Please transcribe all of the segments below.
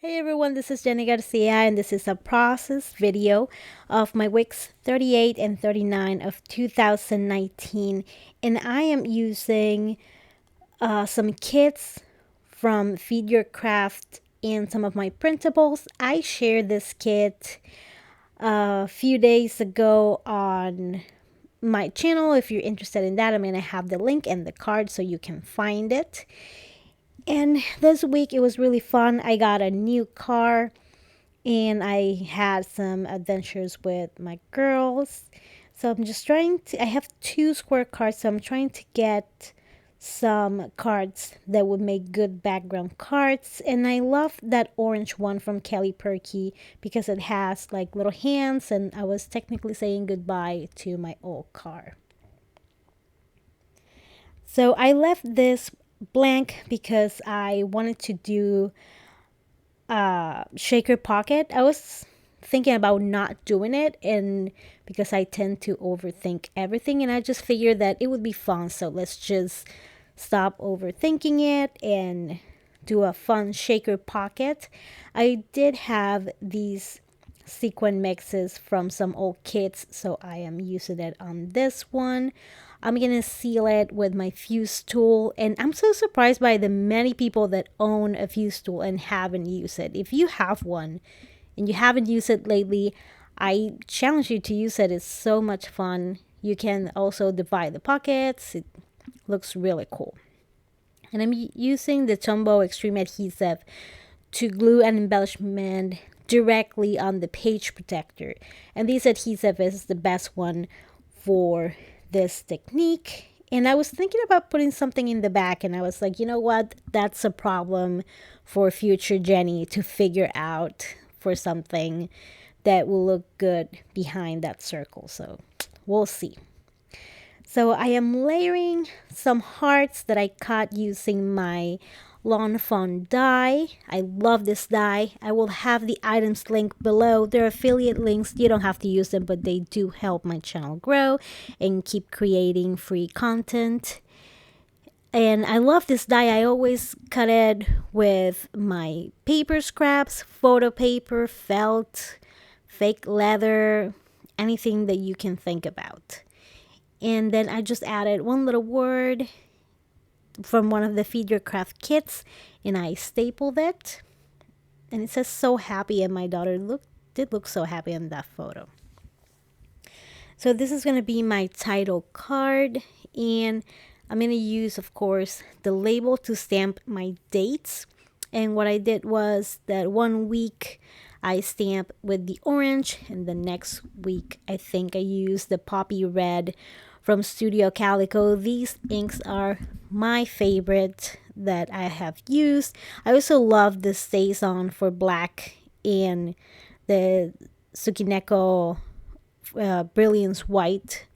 Hey everyone, this is Jenny Garcia, and this is a process video of my weeks 38 and 39 of 2019. And I am using some kits from Feed Your Craft and some of my printables. I shared this kit a few days ago on my channel. If you're interested in that, I'm going to have the link and the card so you can find it. And this week it was really fun. I got a new car and I had some adventures with my girls. So I'm just trying to, I have two square cards, so I'm trying to get some cards that would make good background cards. And I love that orange one from Kelly Purkey because it has like little hands, and I was technically saying goodbye to my old car. So I left this blank because I wanted to do shaker pocket. I was thinking about not doing it, and because I tend to overthink everything, and I just figured that it would be fun, so let's just stop overthinking it and do a fun shaker pocket. I did have these sequin mixes from some old kits, so I am using it on this one. I'm gonna seal it with my fuse tool, and I'm so surprised by the many people that own a fuse tool and haven't used it. If you have one and you haven't used it lately, I challenge you to use it. It's so much fun. You can also divide the pockets. It looks really cool. And I'm using the Tombow Extreme Adhesive to glue an embellishment directly on the page protector. And this adhesive is the best one for this technique. And I was thinking about putting something in the back, and I was like, you know what? That's a problem for future Jenny to figure out for something that will look good behind that circle. So we'll see. So I am layering some hearts that I cut using my Lawn Fawn die. I love this die. I will have the items linked below. They're affiliate links. You don't have to use them, but they do help my channel grow and keep creating free content. And I love this die. I always cut it with my paper scraps, photo paper, felt, fake leather, anything that you can think about. And then I just added one little word from one of the Feed Your Craft kits, and I stapled it. And it says "so happy," and my daughter did look so happy in that photo. So this is going to be my title card, and I'm going to use, of course, the label to stamp my dates. And what I did was that one week I stamp with the orange, and the next week I think I used the poppy red from Studio Calico. These inks are my favorite that I have used. I also love the StazOn for black and the Tsukineko Brilliance white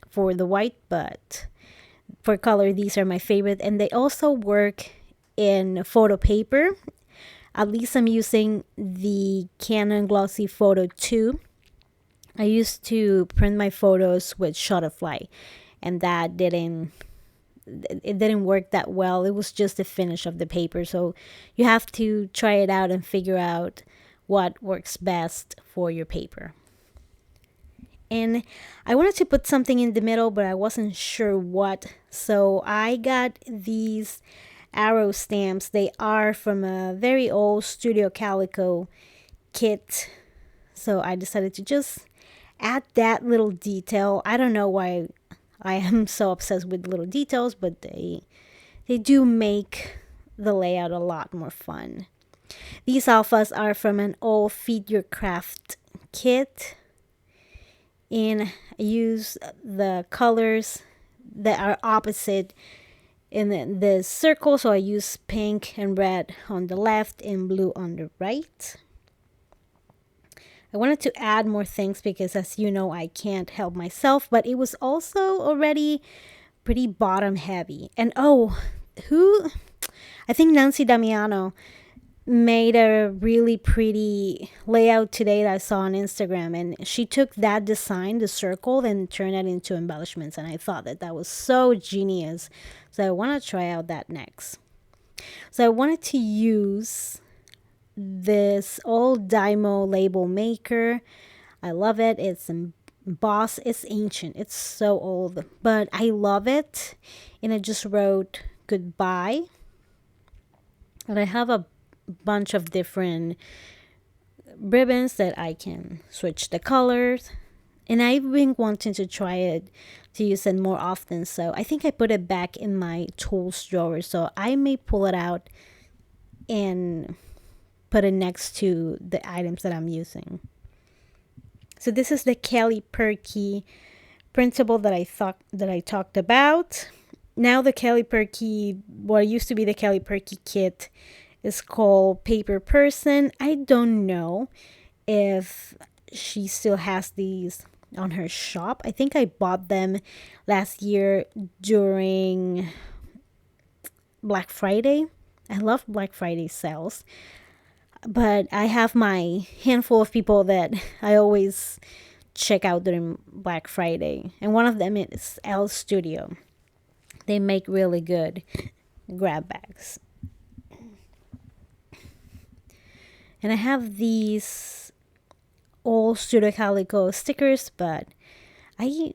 for the white, but for color, these are my favorite. And they also work in photo paper. At least I'm using the Canon Glossy Photo 2. I used to print my photos with Shutterfly, and that didn't work that well. It was just the finish of the paper, so you have to try it out and figure out what works best for your paper. And I wanted to put something in the middle, but I wasn't sure what, so I got these arrow stamps. They are from a very old Studio Calico kit, so I decided to just add that little detail. I don't know why I am so obsessed with little details, but they do make the layout a lot more fun. These alphas are from an old Feed Your Craft kit, and I use the colors that are opposite in the circle. So I use pink and red on the left and blue on the right. I wanted to add more things because, as you know, I can't help myself, but it was also already pretty bottom heavy. And I think Nancy Damiano made a really pretty layout today that I saw on Instagram, and she took that design, the circle, and turned it into embellishments, and I thought that was so genius. So I want to try out that next. So I wanted to use this old Dymo label maker. I love it. It's embossed. It's ancient. It's so old, but I love it. And I just wrote goodbye. And I have a bunch of different ribbons that I can switch the colors. And I've been wanting to try it to use it more often. So I think I put it back in my tools drawer. So I may pull it out and put it next to the items that I'm using. So this is the Kelly Purkey printable that I talked about. Now the Kelly Purkey, what used to be the Kelly Purkey kit, is called Paper Person. I don't know if she still has these on her shop. I think I bought them last year during Black Friday. I love Black Friday sales. But I have my handful of people that I always check out during Black Friday. And one of them is L Studio. They make really good grab bags. And I have these old Studio Calico stickers, but I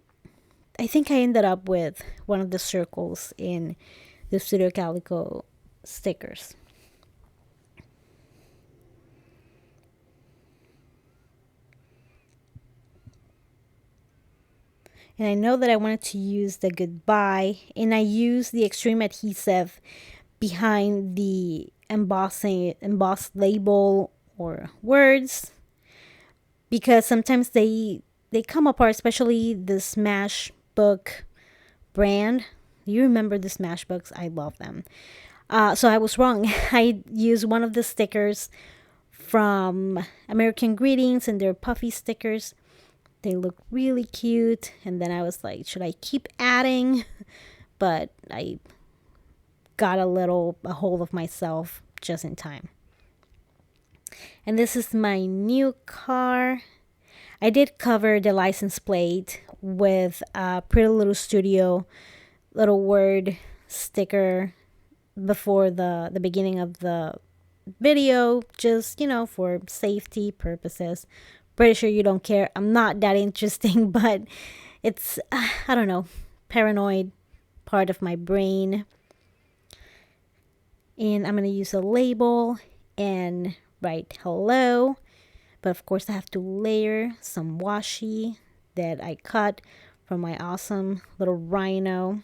I think I ended up with one of the circles in the Studio Calico stickers. And I know that I wanted to use the goodbye, and I used the extreme adhesive behind the embossed label or words, because sometimes they come apart, especially the Smash Book brand. You remember the Smash Books? I love them. So I was wrong. I used one of the stickers from American Greetings, and they're puffy stickers. They look really cute. And then I was like, should I keep adding? But I got a hold of myself just in time. And this is my new car. I did cover the license plate with a Pretty Little Studio little word sticker before the beginning of the video, just, for safety purposes. Pretty sure you don't care. I'm not that interesting, but it's, I don't know, paranoid part of my brain. And I'm going to use a label and write hello. But of course, I have to layer some washi that I cut from my awesome little rhino.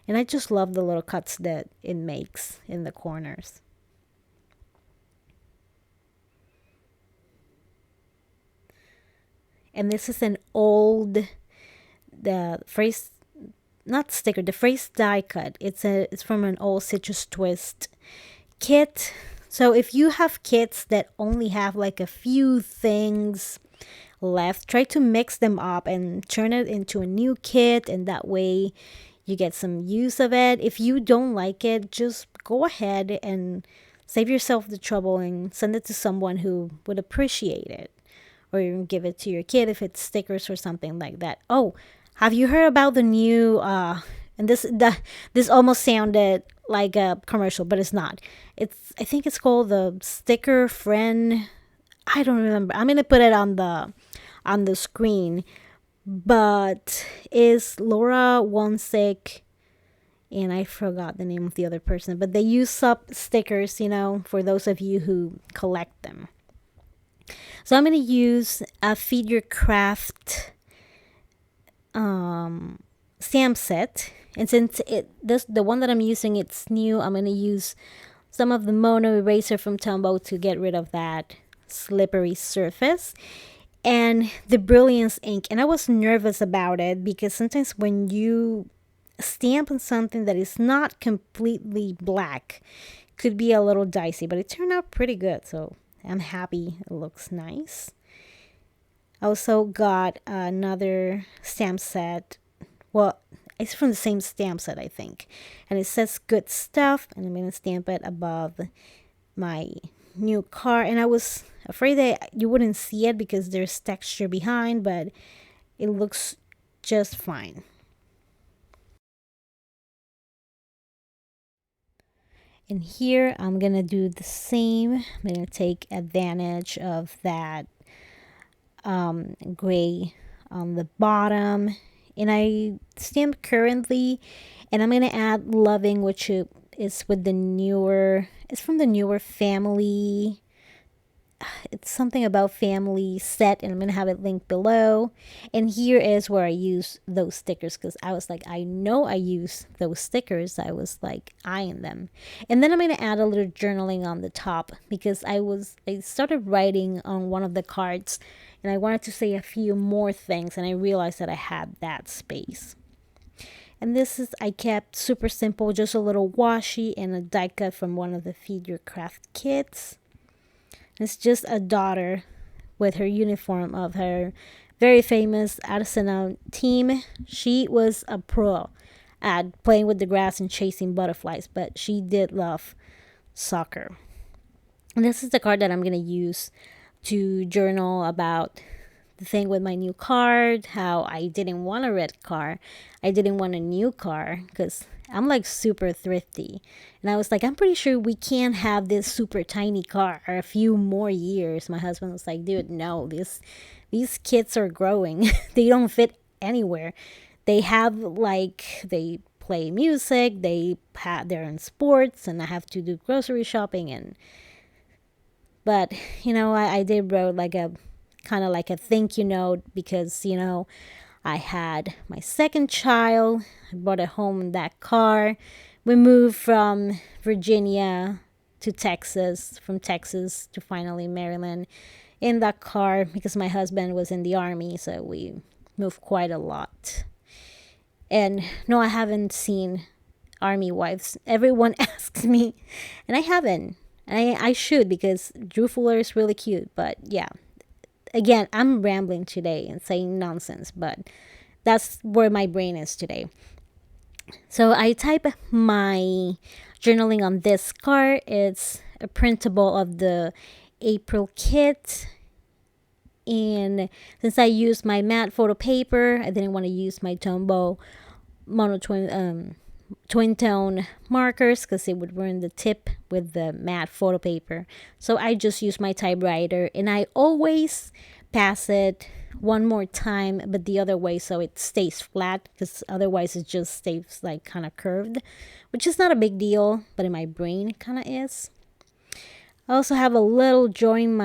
And I just love the little cuts that it makes in the corners. And this is an old, the phrase, not sticker, the phrase die cut. It's from an old Citrus Twist kit. So if you have kits that only have like a few things left, try to mix them up and turn it into a new kit, and that way you get some use of it. If you don't like it, just go ahead and save yourself the trouble and send it to someone who would appreciate it, or you can give it to your kid if it's stickers or something like that. Oh, have you heard about the new and this almost sounded like a commercial, but it's not. I think it's called the Sticker Friend. I don't remember. I'm gonna put it on the screen. But is Laura Wonsick, and I forgot the name of the other person, but they use up stickers, for those of you who collect them. So I'm going to use a Feed Your Craft stamp set. And since the one that I'm using, it's new, I'm going to use some of the Mono Eraser from Tombow to get rid of that slippery surface. And the Brilliance ink. And I was nervous about it because sometimes when you stamp on something that is not completely black, it could be a little dicey, but it turned out pretty good. So I'm happy. It looks nice. I also got another stamp set. Well, it's from the same stamp set, I think. And it says Good Stuff. And I'm going to stamp it above my new car. And I was afraid that you wouldn't see it because there's texture behind, but it looks just fine. And here I'm gonna do the same. I'm gonna take advantage of that gray on the bottom, and I stamp currently, and I'm gonna add loving, which is with the newer, it's from the newer family, it's something about family set, and I'm gonna have it linked below. And here is where I use those stickers, because I was like, I know I use those stickers. I was like eyeing them. And then I'm gonna add a little journaling on the top, because I started writing on one of the cards, and I wanted to say a few more things, and I realized that I had that space. And this is, I kept super simple, just a little washi and a die cut from one of the Feed Your Craft kits. It's just a daughter with her uniform of her very famous Arsenal team. She was a pro at playing with the grass and chasing butterflies, but she did love soccer. And this is the card that I'm going to use to journal about the thing with my new car, how I didn't want a red car. I didn't want a new car because I'm like super thrifty. And I was like, I'm pretty sure we can't have this super tiny car a few more years. My husband was like, dude, no, these kids are growing. They don't fit anywhere. They have like, they play music, they're in sports, and I have to do grocery shopping. And but I did wrote like a kind of like a thank you note, because I had my second child. I brought it home in that car. We moved from Virginia to Texas, from Texas to finally Maryland in that car, because my husband was in the army, so we moved quite a lot. And no, I haven't seen Army Wives. Everyone asks me, and I haven't. I should, because Drew Fuller is really cute. But yeah, again, I'm rambling today and saying nonsense, but that's where my brain is today. So I type my journaling on this card. It's a printable of the April kit. And since I used my matte photo paper, I didn't want to use my Tombow twin tone markers, because it would ruin the tip with the matte photo paper. So I just use my typewriter, and I always pass it one more time, but the other way, so it stays flat, because otherwise it just stays like kind of curved, which is not a big deal, but in my brain it kind of is. I also have a little drawing,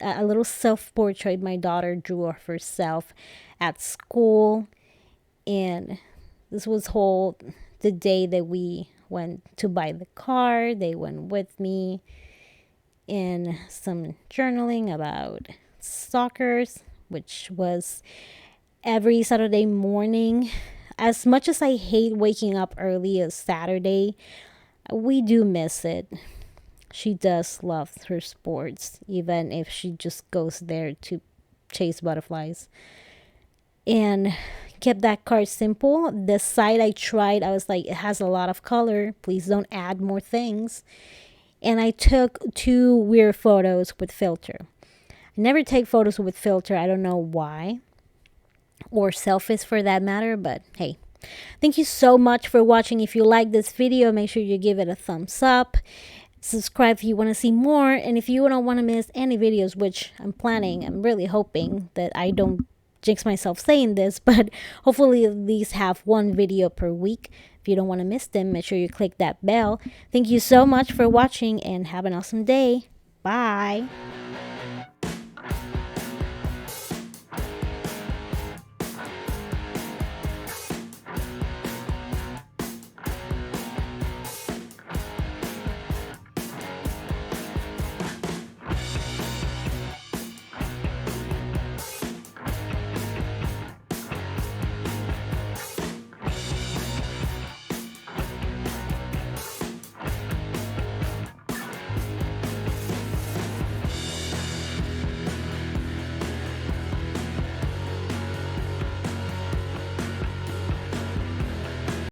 a little self-portrait my daughter drew of herself at school. And this was the day that we went to buy the car. They went with me, in some journaling about soccer, which was every Saturday morning. As much as I hate waking up early as Saturday, we do miss it. She does love her sports, even if she just goes there to chase butterflies. And kept that card simple. The side I tried, I was like, it has a lot of color. Please don't add more things. And I took 2 weird photos with filter. I never take photos with filter. I don't know why. Or selfies for that matter, but hey. Thank you so much for watching. If you like this video, make sure you give it a thumbs up. Subscribe if you want to see more. And if you don't want to miss any videos, which I'm really hoping that I don't jinx myself saying this, but hopefully at least have 1 video per week. If you don't want to miss them, make sure you click that bell. Thank you so much for watching, and have an awesome day. Bye.